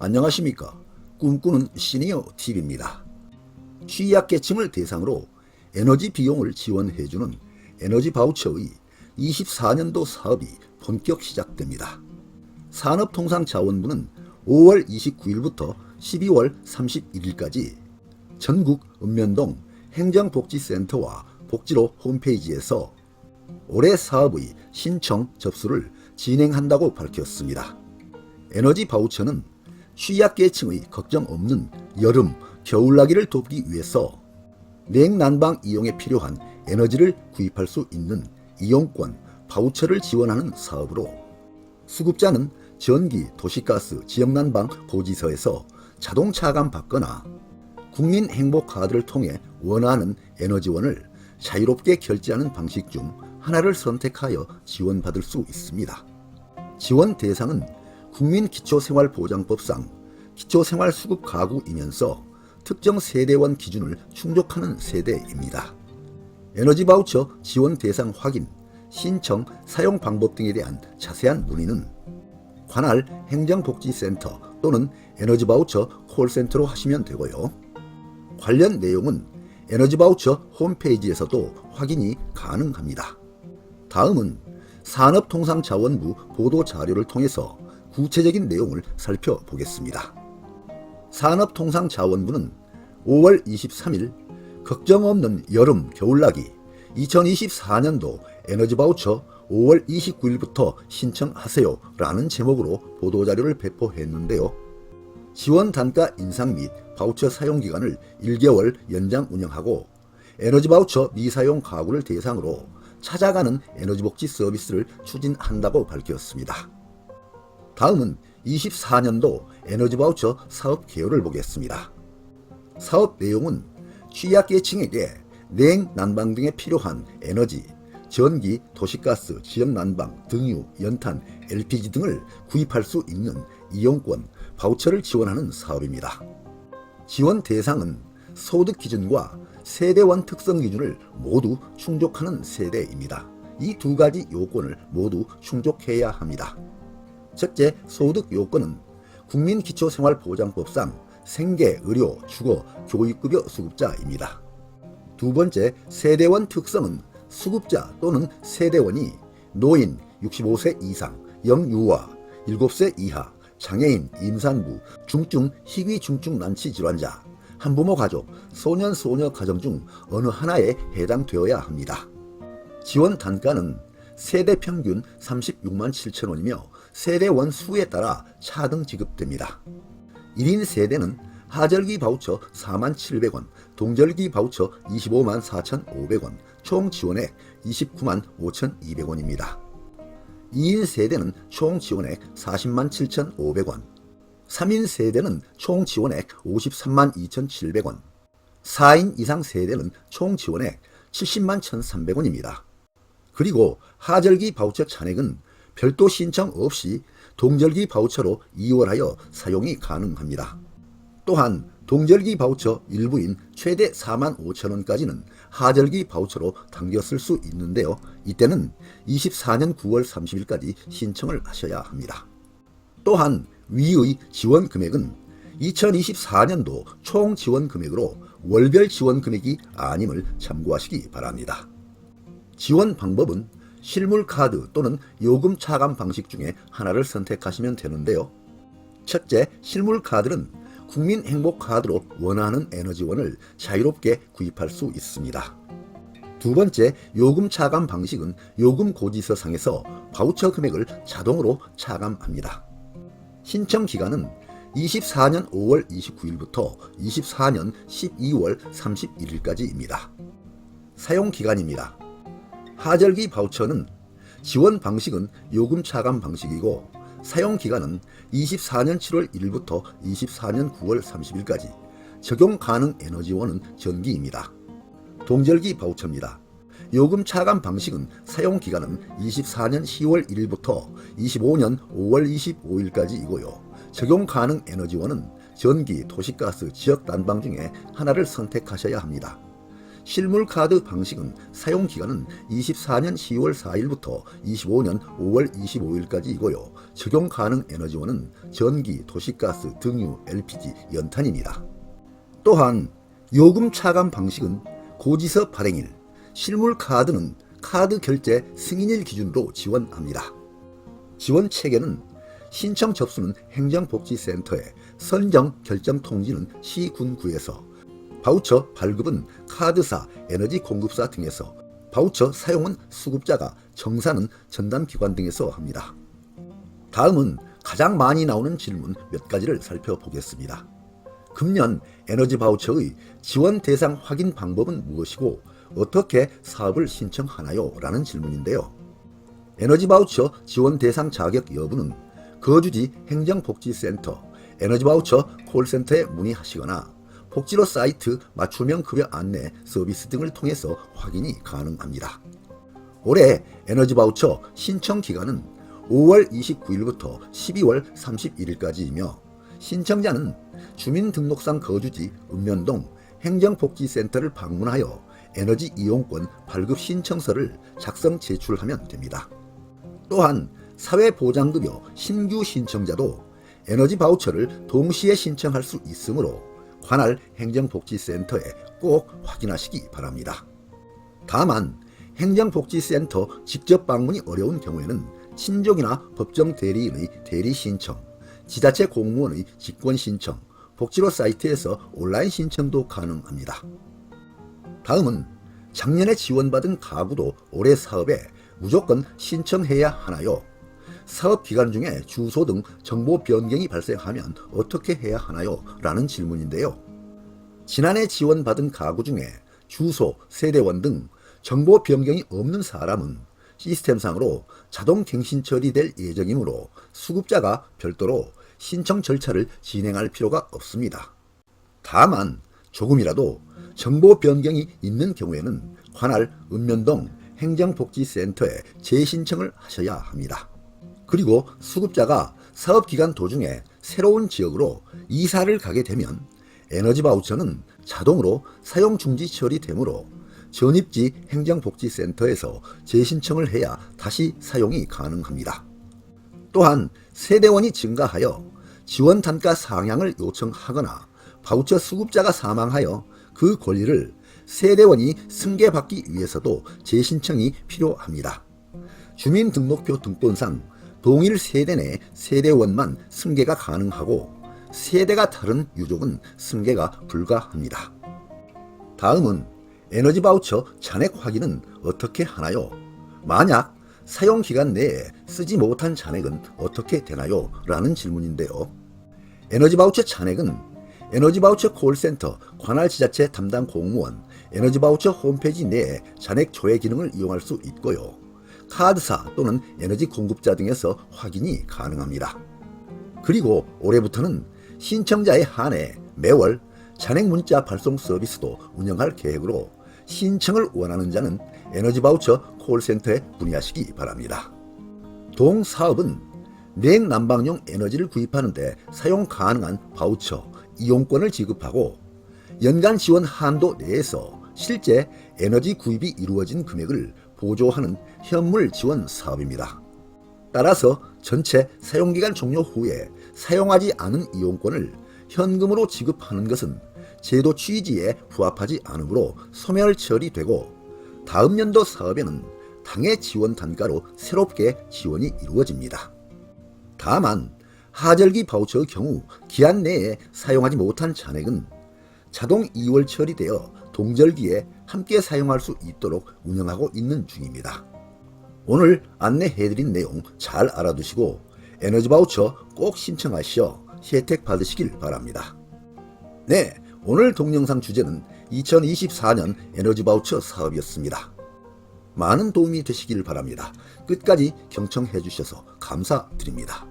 안녕하십니까. 꿈꾸는 시니어 TV입니다. 취약계층을 대상으로 에너지 비용을 지원해주는 에너지 바우처의 24년도 사업이 본격 시작됩니다. 산업통상자원부는 5월 29일부터 12월 31일까지 전국 읍면동 행정복지센터와 복지로 홈페이지에서 올해 사업의 신청 접수를 진행한다고 밝혔습니다. 에너지 바우처는 취약계층의 걱정 없는 여름, 겨울나기를 돕기 위해서 냉난방 이용에 필요한 에너지를 구입할 수 있는 이용권, 바우처를 지원하는 사업으로 수급자는 전기, 도시가스, 지역난방 고지서에서 자동 차감 받거나 국민행복카드를 통해 원하는 에너지원을 자유롭게 결제하는 방식 중 하나를 선택하여 지원받을 수 있습니다. 지원 대상은 국민기초생활보장법상 기초생활수급가구이면서 특정 세대원 기준을 충족하는 세대입니다. 에너지 바우처 지원 대상 확인, 신청, 사용 방법 등에 대한 자세한 문의는 관할 행정복지센터 또는 에너지 바우처 콜센터로 하시면 되고요. 관련 내용은 에너지 바우처 홈페이지에서도 확인이 가능합니다. 다음은 산업통상자원부 보도자료를 통해서 구체적인 내용을 살펴보겠습니다. 산업통상자원부는 5월 23일 걱정 없는 여름, 겨울나기 2024년도 에너지 바우처 5월 29일부터 신청하세요 라는 제목으로 보도자료를 배포했는데요. 지원 단가 인상 및 바우처 사용기간을 1개월 연장 운영하고 에너지 바우처 미사용 가구를 대상으로 찾아가는 에너지복지 서비스를 추진한다고 밝혔습니다. 다음은 24년도 에너지 바우처 사업 개요를 보겠습니다. 사업 내용은 취약계층에게 냉, 난방 등에 필요한 에너지, 전기, 도시가스, 지역난방, 등유, 연탄, LPG 등을 구입할 수 있는 이용권, 바우처를 지원하는 사업입니다. 지원 대상은 소득 기준과 세대원 특성 기준을 모두 충족하는 세대입니다. 이 두 가지 요건을 모두 충족해야 합니다. 첫째, 소득 요건은 국민기초생활보장법상 생계, 의료, 주거, 교육급여 수급자입니다. 두 번째, 세대원 특성은 수급자 또는 세대원이 노인 65세 이상, 영유아 7세 이하, 장애인, 임산부, 중증, 희귀중증 난치 질환자, 한부모 가족, 소년, 소녀 가정 중 어느 하나에 해당되어야 합니다. 지원 단가는 세대 평균 36만 7천 원이며 세대원 수에 따라 차등 지급됩니다. 1인 세대는 하절기 바우처 4만 700원, 동절기 바우처 25만 4,500원, 총 지원액 29만 5,200원입니다. 2인 세대는 총 지원액 40만 7,500원, 3인 세대는 총 지원액 53만 2,700원, 4인 이상 세대는 총 지원액 70만 1,300원입니다. 그리고 하절기 바우처 잔액은 별도 신청 없이 동절기 바우처로 이월하여 사용이 가능합니다. 또한 동절기 바우처 일부인 최대 4만 5천 원까지는 하절기 바우처로 당겨 쓸 수 있는데요. 이때는 24년 9월 30일까지 신청을 하셔야 합니다. 또한 위의 지원 금액은 2024년도 총 지원 금액으로 월별 지원 금액이 아님을 참고하시기 바랍니다. 지원 방법은 실물카드 또는 요금 차감 방식 중에 하나를 선택하시면 되는데요. 첫째, 실물카드는 국민행복카드로 원하는 에너지원을 자유롭게 구입할 수 있습니다. 두 번째, 요금 차감 방식은 요금 고지서상에서 바우처 금액을 자동으로 차감합니다. 신청 기간은 24년 5월 29일부터 24년 12월 31일까지입니다. 사용 기간입니다. 하절기 바우처는 지원 방식은 요금 차감 방식이고 사용 기간은 24년 7월 1일부터 24년 9월 30일까지, 적용 가능 에너지원은 전기입니다. 동절기 바우처입니다. 요금 차감 방식은 사용 기간은 24년 10월 1일부터 25년 5월 25일까지이고요. 적용 가능 에너지원은 전기, 도시가스, 지역 난방 중에 하나를 선택하셔야 합니다. 실물카드 방식은 사용기간은 24년 10월 4일부터 25년 5월 25일까지이고요. 적용 가능 에너지원은 전기, 도시가스, 등유, LPG, 연탄입니다. 또한 요금 차감 방식은 고지서 발행일, 실물카드는 카드 결제 승인일 기준으로 지원합니다. 지원 체계는 신청 접수는 행정복지센터에, 선정 결정 통지는 시군구에서, 바우처 발급은 카드사, 에너지 공급사 등에서, 바우처 사용은 수급자가, 정산은 전담기관 등에서 합니다. 다음은 가장 많이 나오는 질문 몇 가지를 살펴보겠습니다. 금년 에너지 바우처의 지원 대상 확인 방법은 무엇이고 어떻게 사업을 신청하나요? 라는 질문인데요. 에너지 바우처 지원 대상 자격 여부는 거주지 행정복지센터, 에너지 바우처 콜센터에 문의하시거나 복지로 사이트 맞춤형 급여 안내 서비스 등을 통해서 확인이 가능합니다. 올해 에너지 바우처 신청 기간은 5월 29일부터 12월 31일까지이며 신청자는 주민등록상 거주지 읍면동 행정복지센터를 방문하여 에너지 이용권 발급 신청서를 작성 제출하면 됩니다. 또한 사회보장급여 신규 신청자도 에너지 바우처를 동시에 신청할 수 있으므로 관할 행정복지센터에 꼭 확인하시기 바랍니다. 다만 행정복지센터 직접 방문이 어려운 경우에는 친족이나 법정 대리인의 대리 신청, 지자체 공무원의 직권 신청, 복지로 사이트에서 온라인 신청도 가능합니다. 다음은 작년에 지원받은 가구도 올해 사업에 무조건 신청해야 하나요? 사업 기간 중에 주소 등 정보 변경이 발생하면 어떻게 해야 하나요? 라는 질문인데요. 지난해 지원받은 가구 중에 주소, 세대원 등 정보 변경이 없는 사람은 시스템상으로 자동 갱신 처리될 예정이므로 수급자가 별도로 신청 절차를 진행할 필요가 없습니다. 다만 조금이라도 정보 변경이 있는 경우에는 관할 읍면동 행정복지센터에 재신청을 하셔야 합니다. 그리고 수급자가 사업기간 도중에 새로운 지역으로 이사를 가게 되면 에너지 바우처는 자동으로 사용 중지 처리되므로 전입지 행정복지센터에서 재신청을 해야 다시 사용이 가능합니다. 또한 세대원이 증가하여 지원 단가 상향을 요청하거나 바우처 수급자가 사망하여 그 권리를 세대원이 승계받기 위해서도 재신청이 필요합니다. 주민등록표 등본상 동일 세대 내 세대원만 승계가 가능하고 세대가 다른 유족은 승계가 불가합니다. 다음은 에너지 바우처 잔액 확인은 어떻게 하나요? 만약 사용기간 내에 쓰지 못한 잔액은 어떻게 되나요? 라는 질문인데요. 에너지 바우처 잔액은 에너지 바우처 콜센터 관할 지자체 담당 공무원 에너지 바우처 홈페이지 내에 잔액 조회 기능을 이용할 수 있고요. 카드사 또는 에너지 공급자 등에서 확인이 가능합니다. 그리고 올해부터는 신청자에 한해 매월 잔액 문자 발송 서비스도 운영할 계획으로 신청을 원하는 자는 에너지 바우처 콜센터에 문의하시기 바랍니다. 동사업은 냉난방용 에너지를 구입하는 데 사용 가능한 바우처, 이용권을 지급하고 연간 지원 한도 내에서 실제 에너지 구입이 이루어진 금액을 보조하는 현물 지원 사업입니다. 따라서 전체 사용기간 종료 후에 사용하지 않은 이용권을 현금으로 지급하는 것은 제도 취지에 부합하지 않으므로 소멸 처리되고 다음 연도 사업에는 당해 지원 단가로 새롭게 지원이 이루어집니다. 다만 하절기 바우처의 경우 기한 내에 사용하지 못한 잔액은 자동 2월 처리되어 동절기에 함께 사용할 수 있도록 운영하고 있는 중입니다. 오늘 안내해드린 내용 잘 알아두시고 에너지 바우처 꼭 신청하시어 혜택 받으시길 바랍니다. 네, 오늘 동영상 주제는 2024년 에너지 바우처 사업이었습니다. 많은 도움이 되시길 바랍니다. 끝까지 경청해 주셔서 감사드립니다.